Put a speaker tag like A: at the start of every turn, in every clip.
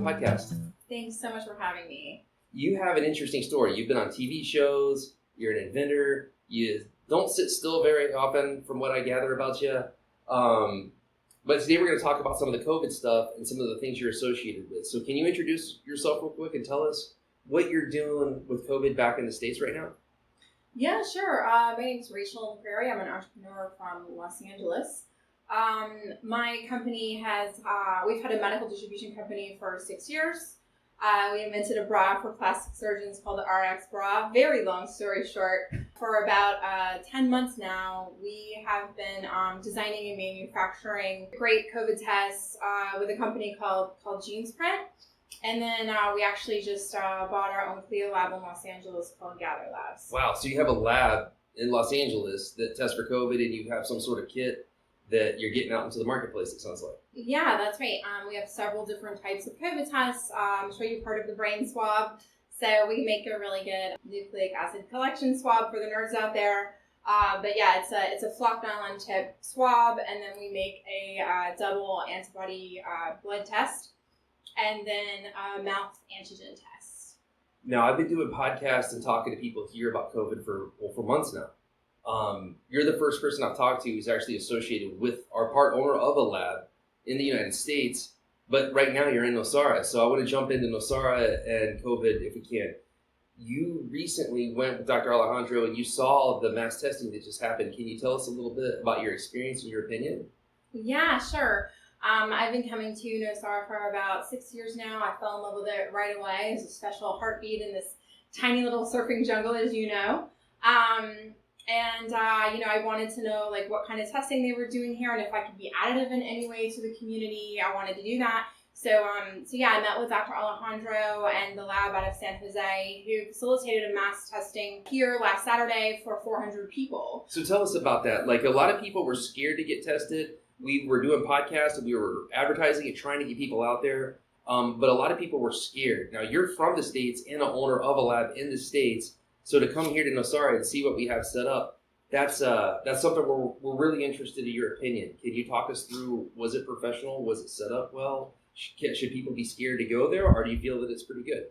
A: podcast.
B: Thanks so much for having me.
A: You have an interesting story. You've been on TV shows. You're an inventor. You don't sit still very often, from what I gather about you. But today we're going to talk about some of the COVID stuff and some of the things you're associated with. So can you introduce yourself real quick and tell us what you're doing with COVID back in the States right now?
B: Yeah, sure. My name is Rachael McCrary. I'm an entrepreneur from Los Angeles. My company we've had a medical distribution company for 6 years. We invented a bra for plastic surgeons called the RX bra. Very long story short, for about 10 months now, we have been designing and manufacturing great COVID tests with a company called GenesPrint. And then we actually just bought our own CLIA lab in Los Angeles called Gather Labs.
A: Wow, so you have a lab in Los Angeles that tests for COVID, and you have some sort of kit that you're getting out into the marketplace, it sounds like.
B: Yeah, that's right. We have several different types of COVID tests. I'm sure you've heard of the brain swab. So we make a really good nucleic acid collection swab for the nerds out there. But yeah, it's a flock nylon tip swab, and then we make a double antibody blood test, and then a mouth antigen test.
A: Now, I've been doing podcasts and talking to people here about COVID for months now. You're the first person I've talked to who's actually associated with our part owner of a lab in the United States, but right now you're in Nosara. So I want to jump into Nosara and COVID if we can. You recently went with Dr. Alejandro and you saw the mass testing that just happened. Can you tell us a little bit about your experience and your opinion?
B: Yeah, sure. I've been coming to Nosara for about 6 years now. I fell in love with it right away. There's a special heartbeat in this tiny little surfing jungle, as you know. I wanted to know what kind of testing they were doing here and if I could be additive in any way to the community. I wanted to do that. So I met with Dr. Alejandro and the lab out of San Jose, who facilitated a mass testing here last Saturday for 400 people.
A: So tell us about that. A lot of people were scared to get tested. We were doing podcasts and we were advertising and trying to get people out there. But a lot of people were scared. Now, you're from the States and an owner of a lab in the States. So to come here to Nosara and see what we have set up, that's something we're really interested in your opinion. Can you talk us through, was it professional? Was it set up well? Should people be scared to go there, or do you feel that it's pretty good?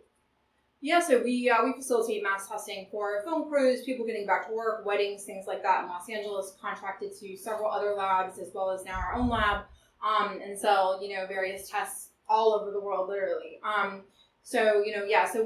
B: Yeah, so we facilitate mass testing for film crews, people getting back to work, weddings, things like that in Los Angeles, contracted to several other labs as well as now our own lab, and sell, various tests all over the world, literally. So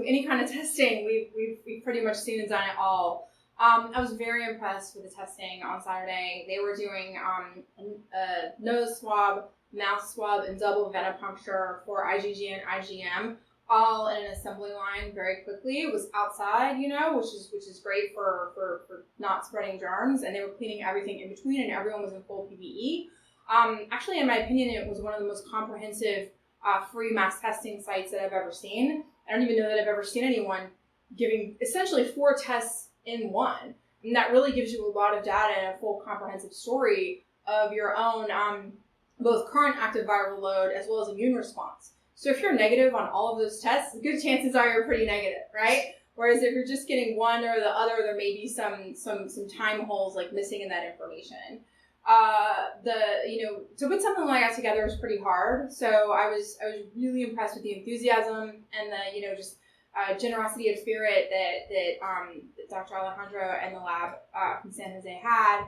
B: any kind of testing, we've pretty much seen and done it all. I was very impressed with the testing on Saturday. They were doing a nose swab, mouth swab, and double venipuncture for IgG and IgM, all in an assembly line very quickly. It was outside, which is great for not spreading germs, and they were cleaning everything in between, and everyone was in full PPE. Actually, in my opinion, it was one of the most comprehensive free mass testing sites that I've ever seen. I don't even know that I've ever seen anyone giving essentially 4 tests in one. And that really gives you a lot of data and a full comprehensive story of your own both current active viral load as well as immune response. So if you're negative on all of those tests, good chances are you're pretty negative, right? Whereas if you're just getting one or the other, there may be some time holes missing in that information. To put something like that together is pretty hard. So I was really impressed with the enthusiasm and the generosity of spirit that Dr. Alejandro and the lab from San Jose had.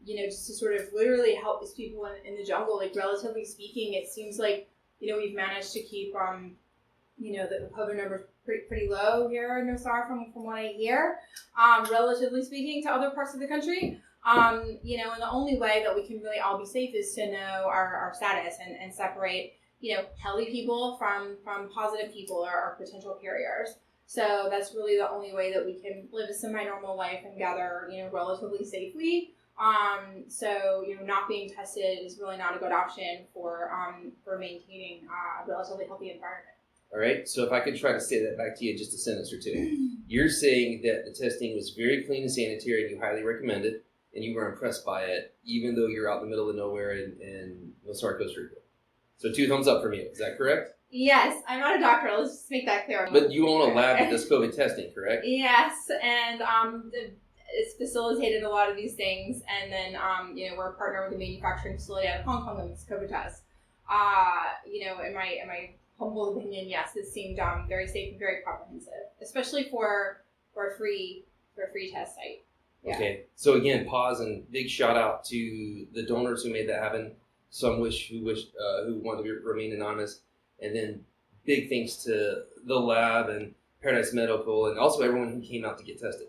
B: Just to sort of literally help these people in the jungle. Relatively speaking, it seems like we've managed to keep the COVID numbers pretty low here in Nosara from what I hear. Relatively speaking to other parts of the country. And the only way that we can really all be safe is to know our status and separate, healthy people from positive people or potential carriers. So that's really the only way that we can live a semi-normal life and gather, relatively safely. Not being tested is really not a good option for maintaining a relatively healthy environment.
A: All right. So if I could try to say that back to you in just a sentence or two. You're saying that the testing was very clean and sanitary and you highly recommend it, and you were impressed by it, even though you're out in the middle of nowhere in Nosara, Costa Rica. So 2 thumbs up from you. Is that correct?
B: Yes. I'm not a doctor. Let's just make that clear.
A: But you own a lab that does COVID testing, correct?
B: Yes. And it's facilitated a lot of these things. And then, we're a partner with a manufacturing facility out of Hong Kong that makes COVID tests. In my humble opinion, yes, it seemed very safe and very comprehensive, especially for a free test site. Yeah.
A: Okay, so again, pause and big shout out to the donors who made that happen. Some who wanted to remain anonymous, and then big thanks to the lab and Paradise Medical, and also everyone who came out to get tested.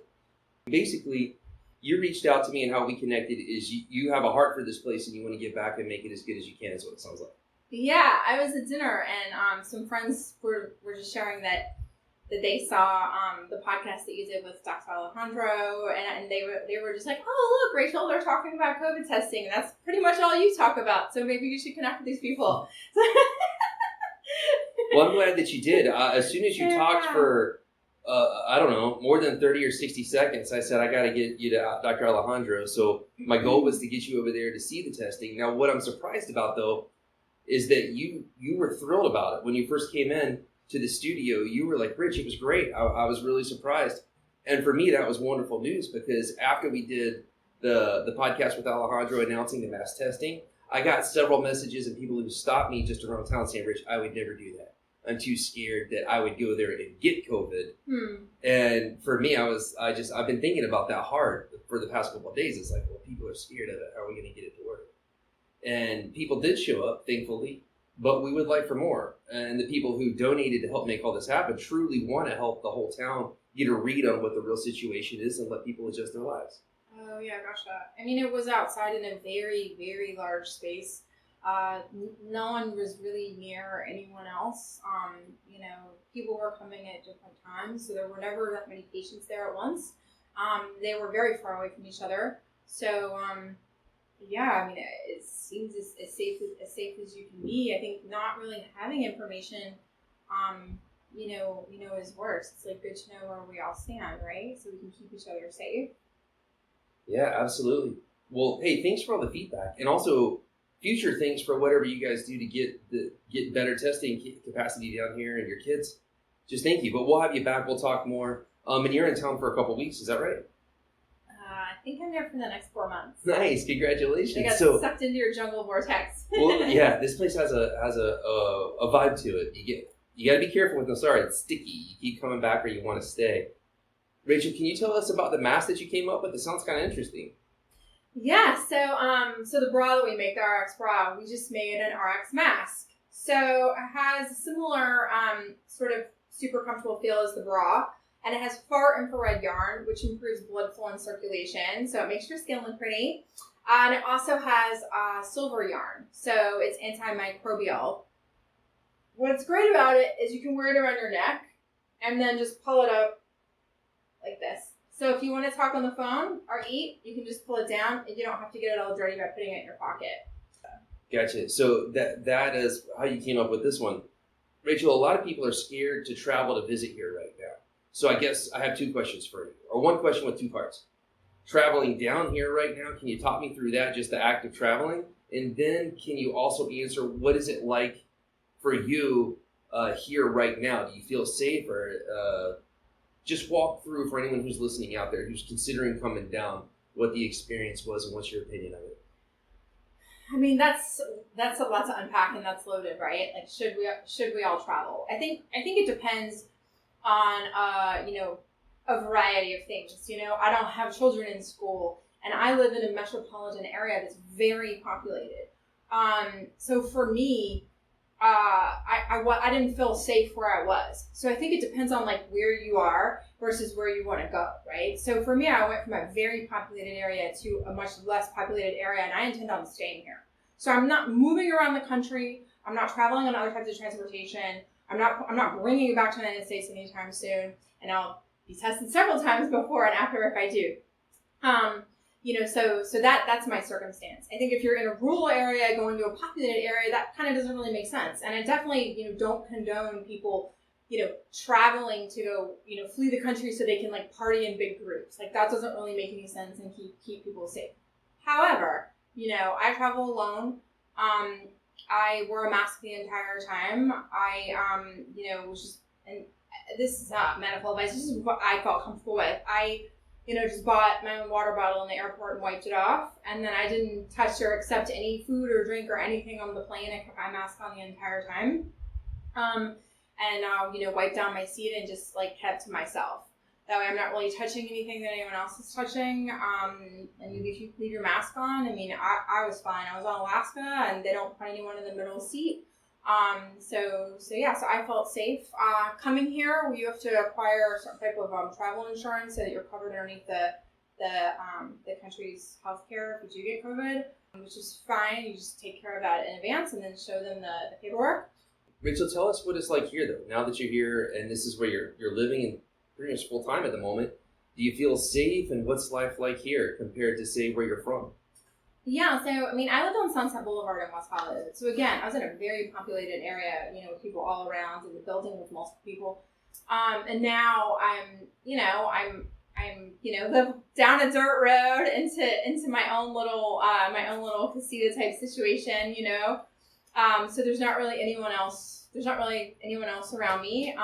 A: Basically, you reached out to me, and how we connected is you have a heart for this place, and you want to give back and make it as good as you can. Is what it sounds like.
B: Yeah, I was at dinner, and some friends were just sharing that they saw the podcast that you did with Dr. Alejandro, and they were just like, oh, look, Rachel, they're talking about COVID testing, and that's pretty much all you talk about, so maybe you should connect with these people.
A: Well, I'm glad that you did. As soon as you talked for, I don't know, more than 30 or 60 seconds, I said, I got to get you to Dr. Alejandro. So my goal was to get you over there to see the testing. Now, what I'm surprised about, though, is that you were thrilled about it. When you first came in to the studio, you were like, Rich, it was great. I was really surprised. And for me, that was wonderful news, because after we did the podcast with Alejandro announcing the mass testing, I got several messages and people who stopped me just around town saying, Rich, I would never do that. I'm too scared that I would go there and get COVID. And for me, I've been thinking about that hard for the past couple of days. It's like, well, people are scared of it. How are we going to get it to work? And people did show up, thankfully, but we would like for more. And the people who donated to help make all this happen truly want to help the whole town get a read on what the real situation is and let people adjust their lives.
B: Oh, yeah, gotcha. I mean, it was outside in a very, very large space. No one was really near anyone else. People were coming at different times, so there were never that many patients there at once. They were very far away from each other. So, yeah, I mean, it seems as safe as you can be. I think not really having information, is worse. It's like good to know where we all stand, right? So we can keep each other safe.
A: Yeah, absolutely. Well, hey, thanks for all the feedback, and also future things for whatever you guys do to get better testing capacity down here and your kids. Just thank you. But we'll have you back. We'll talk more. And you're in town for a couple weeks. Is that right?
B: I think I'm there for the next 4 months.
A: Nice. Congratulations.
B: I got sucked into your jungle vortex.
A: Well, yeah, this place has a vibe to it. You got to be careful with Nosara. It's sticky. You keep coming back or you want to stay. Rachel, can you tell us about the mask that you came up with? It sounds kind of interesting.
B: Yeah, so the bra that we make, the RX bra, we just made an RX mask. So it has a similar sort of super comfortable feel as the bra, and it has far infrared yarn, which improves blood flow and circulation, so it makes your skin look pretty. And it also has silver yarn, so it's antimicrobial. What's great about it is you can wear it around your neck, and then just pull it up like this. So if you want to talk on the phone or eat, you can just pull it down, and you don't have to get it all dirty by putting it in your pocket.
A: Gotcha. So that is how you came up with this one. Rachel, a lot of people are scared to travel to visit here right now. So I guess I have two questions for you, or one question with two parts. Traveling down here right now, can you talk me through that, just the act of traveling? And then can you also answer, what is it like for you here right now? Do you feel safe, or just walk through for anyone who's listening out there who's considering coming down, what the experience was and what's your opinion of it?
B: I mean, that's a lot to unpack, and that's loaded, right? Like, should we all travel? I think it depends on a variety of things. I don't have children in school, and I live in a metropolitan area that's very populated. So for me, I didn't feel safe where I was. So I think it depends on like where you are versus where you want to go, right? So for me, I went from a very populated area to a much less populated area, and I intend on staying here. So I'm not moving around the country. I'm not traveling on other types of transportation. I'm not bringing it back to the United States anytime soon, and I'll be tested several times before and after if I do. So that's my circumstance. I think if you're in a rural area going to a populated area, that kind of doesn't really make sense. And I definitely, don't condone people, traveling to go, flee the country so they can like party in big groups. Like that doesn't really make any sense and keep people safe. However, I travel alone. I wore a mask the entire time. I, was just, and this is not medical advice. This is what I felt comfortable with. I just bought my own water bottle in the airport and wiped it off. And then I didn't touch or accept any food or drink or anything on the plane. I kept my mask on the entire time. and wipe down my seat and just like kept to myself. That way I'm not really touching anything that anyone else is touching. And if you leave your mask on, I mean, I was fine. I was on Alaska and they don't put anyone in the middle seat. So I felt safe. Coming here, you have to acquire some type of travel insurance so that you're covered underneath the country's healthcare if you do get COVID, which is fine. You just take care of that in advance and then show them the paperwork.
A: Rachel, tell us what it's like here, though. Now that you're here and this is where you're living and pretty much full time at the moment, do you feel safe, and what's life like here compared to, say, where you're from?
B: Yeah, so I mean, I lived on Sunset Boulevard in West Hollywood. So again, I was in a very populated area, with people all around in the building with multiple people. And now I'm live down a dirt road into my own little casita type situation, so there's not really anyone else. There's not really anyone else around me.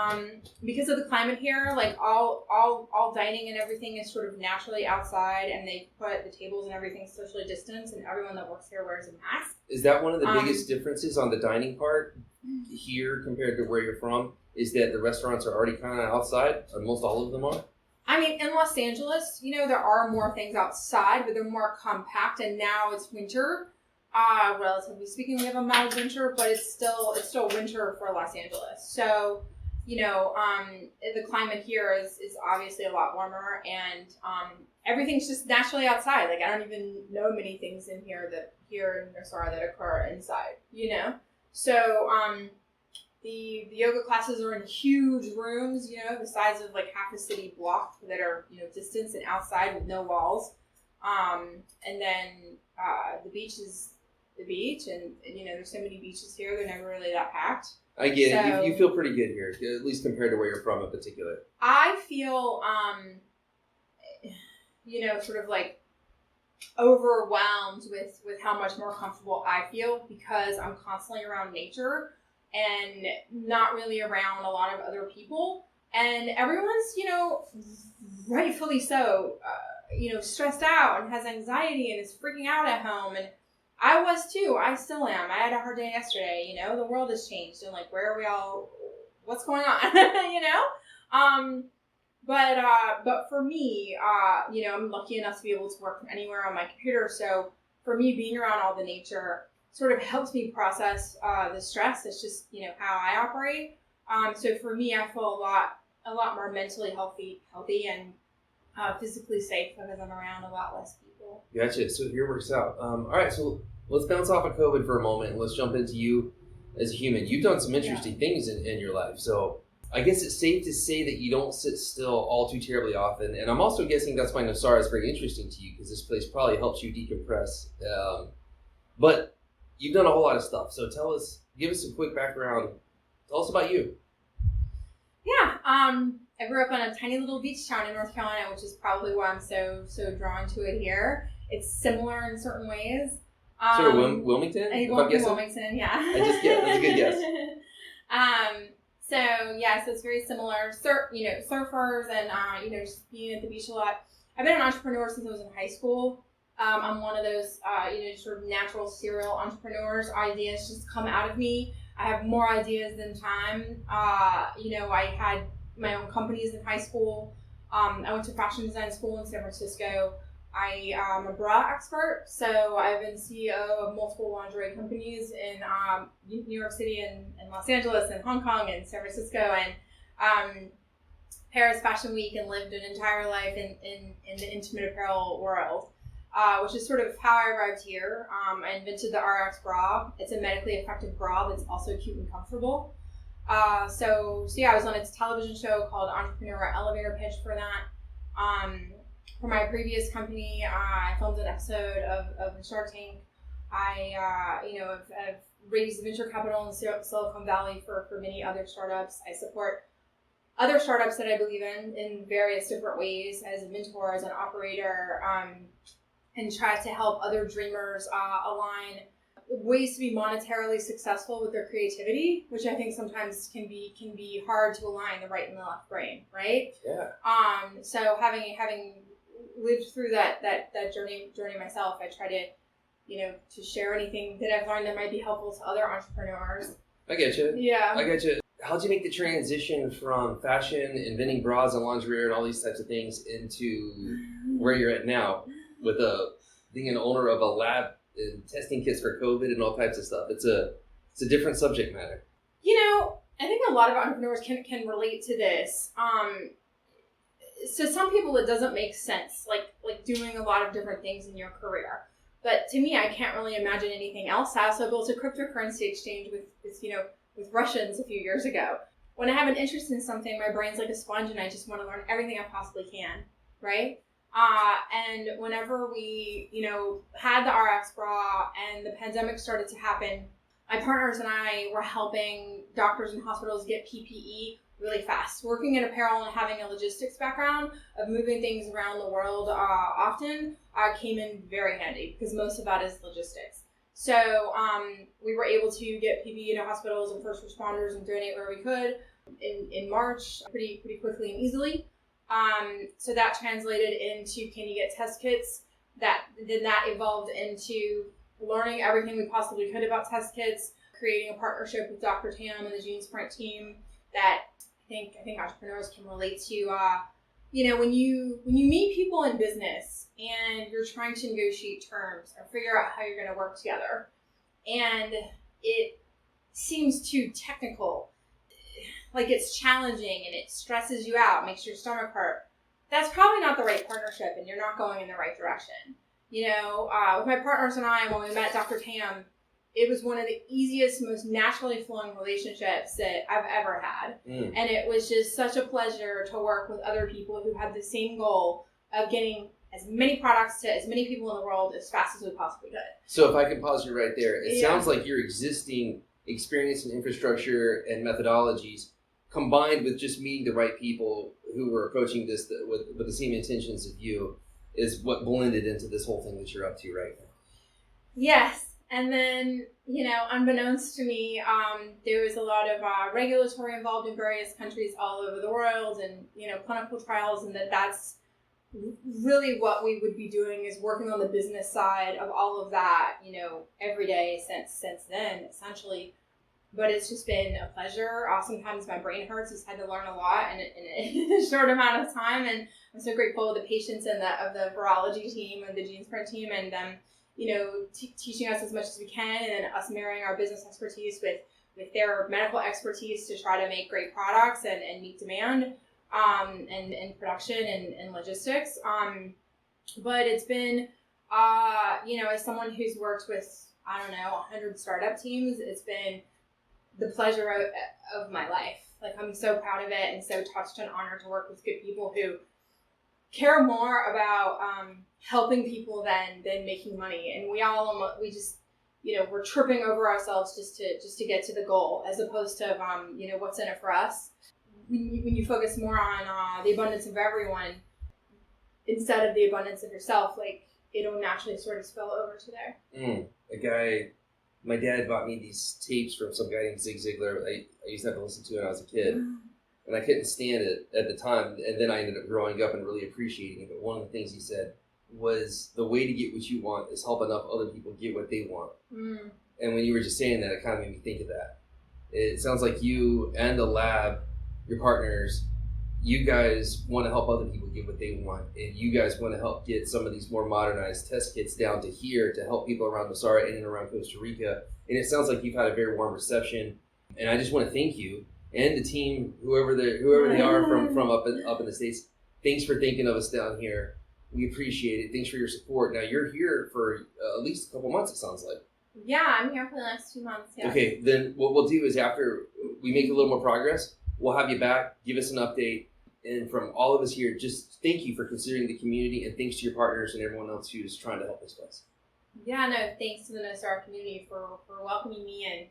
B: Because of the climate here, like all dining and everything is sort of naturally outside, and they put the tables and everything socially distanced, and everyone that works here wears a mask.
A: Is that one of the biggest differences on the dining part here compared to where you're from? Is that the restaurants are already kind of outside? Almost all of them are?
B: I mean, in Los Angeles, there are more things outside, but they're more compact, and now it's winter. Relatively speaking, we have a mild winter, but it's still winter for Los Angeles. So, the climate here is obviously a lot warmer, and everyth's just naturally outside. Like, I don't even know many things in here in Nosara that occur inside, So, the yoga classes are in huge rooms, the size of like half a city block that are, distanced and outside with no walls. And then the beach is the beach, and there's so many beaches here, they're never really that packed.
A: I get it. You feel pretty good here, at least compared to where you're from in particular.
B: I feel, sort of like overwhelmed with how much more comfortable I feel because I'm constantly around nature and not really around a lot of other people. And everyone's, rightfully so, stressed out and has anxiety and is freaking out at home. And I was too. I still am. I had a hard day yesterday. The world has changed, and like, where are we all? What's going on? But for me, I'm lucky enough to be able to work from anywhere on my computer. So for me, being around all the nature sort of helps me process the stress. It's just how I operate. So for me, I feel a lot more mentally healthy, and physically safe because I'm around a lot less people.
A: Gotcha. So here works out. All right. So let's bounce off of COVID for a moment and let's jump into you as a human. You've done some interesting things in your life. So I guess it's safe to say that you don't sit still all too terribly often. And I'm also guessing that's why Nosara is very interesting to you, because this place probably helps you decompress. But you've done a whole lot of stuff. So give us a quick background. Tell us about you.
B: Yeah. I grew up in a tiny little beach town in North Carolina, which is probably why I'm so drawn to it here. It's similar in certain ways.
A: Sort of Wilmington?
B: Wilmington, yeah.
A: I just guessed. That's a good guess.
B: So it's very similar. Surfers and, just being at the beach a lot. I've been an entrepreneur since I was in high school. I'm one of those, sort of natural serial entrepreneurs. Ideas just come out of me. I have more ideas than time. I had my own companies in high school. I went to fashion design school in San Francisco. I am a bra expert, so I've been CEO of multiple lingerie companies in New York City and Los Angeles and Hong Kong and San Francisco and Paris Fashion Week, and lived an entire life in the intimate apparel world, which is sort of how I arrived here. I invented the RX bra. It's a medically effective bra that's also cute and comfortable. I was on a television show called Entrepreneur Elevator Pitch for that. For my previous company, I filmed an episode of the Shark Tank. I, have raised venture capital in Silicon Valley for many other startups. I support other startups that I believe in various different ways as a mentor, as an operator, and try to help other dreamers align ways to be monetarily successful with their creativity, which I think sometimes can be hard to align the right and the left brain, right?
A: Yeah.
B: So having lived through that journey myself, I try to, to share anything that I've learned that might be helpful to other entrepreneurs.
A: I get you.
B: Yeah.
A: I get you. How'd you make the transition from fashion, inventing bras and lingerie and all these types of things into where you're at now with being an owner of a lab and testing kits for COVID and all types of stuff? It's a different subject matter.
B: You know, I think a lot of entrepreneurs can relate to this. So some people it doesn't make sense, like doing a lot of different things in your career. But to me, I can't really imagine anything else. I also built a cryptocurrency exchange with Russians a few years ago. When I have an interest in something, my brain's like a sponge and I just want to learn everything I possibly can, right? And whenever we, had the RX bra and the pandemic started to happen, my partners and I were helping doctors and hospitals get PPE really fast. Working in apparel and having a logistics background of moving things around the world often came in very handy because most of that is logistics. So we were able to get PPE to hospitals and first responders and donate where we could in March pretty quickly and easily. So that translated into, can you get test kits? That evolved into learning everything we possibly could about test kits, creating a partnership with Dr. Tam and the Gene Sprint team that I think entrepreneurs can relate to. When you meet people in business and you're trying to negotiate terms or figure out how you're going to work together, and it seems too technical, like it's challenging and it stresses you out, makes your stomach hurt, that's probably not the right partnership and you're not going in the right direction. With my partners and I, when we met Dr. Tam, it was one of the easiest, most naturally flowing relationships that I've ever had. And it was just such a pleasure to work with other people who had the same goal of getting as many products to as many people in the world as fast as we possibly could.
A: So if I can pause you right there, it sounds like your existing experience and infrastructure and methodologies combined with just meeting the right people who were approaching this with the same intentions as you is what blended into this whole thing that you're up to right now.
B: Yes. And then, unbeknownst to me, there was a lot of regulatory involved in various countries all over the world and, clinical trials, and that's really what we would be doing is working on the business side of all of that, every day since then, essentially. But it's just been a pleasure. Sometimes my brain hurts. Just had to learn a lot in a short amount of time. And I'm so grateful of the patience and of the virology team and the Gene Sprint team and teaching us as much as we can, and then us marrying our business expertise with their medical expertise to try to make great products and meet demand and production and logistics. But it's been, as someone who's worked with, 100 startup teams, it's been the pleasure of my life. Like, I'm so proud of it and so touched and honored to work with good people who care more about helping people than making money. And we just, we're tripping over ourselves just to get to the goal, as opposed to, what's in it for us. When you focus more on the abundance of everyone instead of the abundance of yourself, like, it'll naturally sort of spill over to there.
A: My dad bought me these tapes from some guy named Zig Ziglar. I used to have to listen to it when I was a kid. And I couldn't stand it at the time. And then I ended up growing up and really appreciating it. But one of the things he said was, the way to get what you want is help enough other people get what they want. And when you were just saying that, it kind of made me think of that. It sounds like you and the lab, your partners, you guys want to help other people get what they want. And you guys want to help get some of these more modernized test kits down to here to help people around Nosara and around Costa Rica. And it sounds like you've had a very warm reception. And I just want to thank you and the team, whoever they are from up in the States. Thanks for thinking of us down here. We appreciate it. Thanks for your support. Now, you're here for at least a couple months, it sounds like.
B: Yeah, I'm here for the next 2 months. Yeah.
A: Okay, then what we'll do is after we make a little more progress, we'll have you back, give us an update. And from all of us here, just thank you for considering the community, and thanks to your partners and everyone else who's trying to help this place.
B: Yeah, no, thanks to the Nosara community for welcoming me and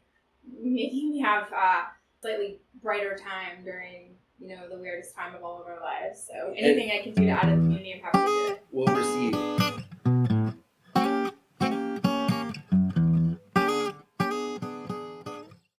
B: making me have a slightly brighter time during, the weirdest time of all of our lives. So anything I can do to add to the community, I'm happy to do it.
A: Well received.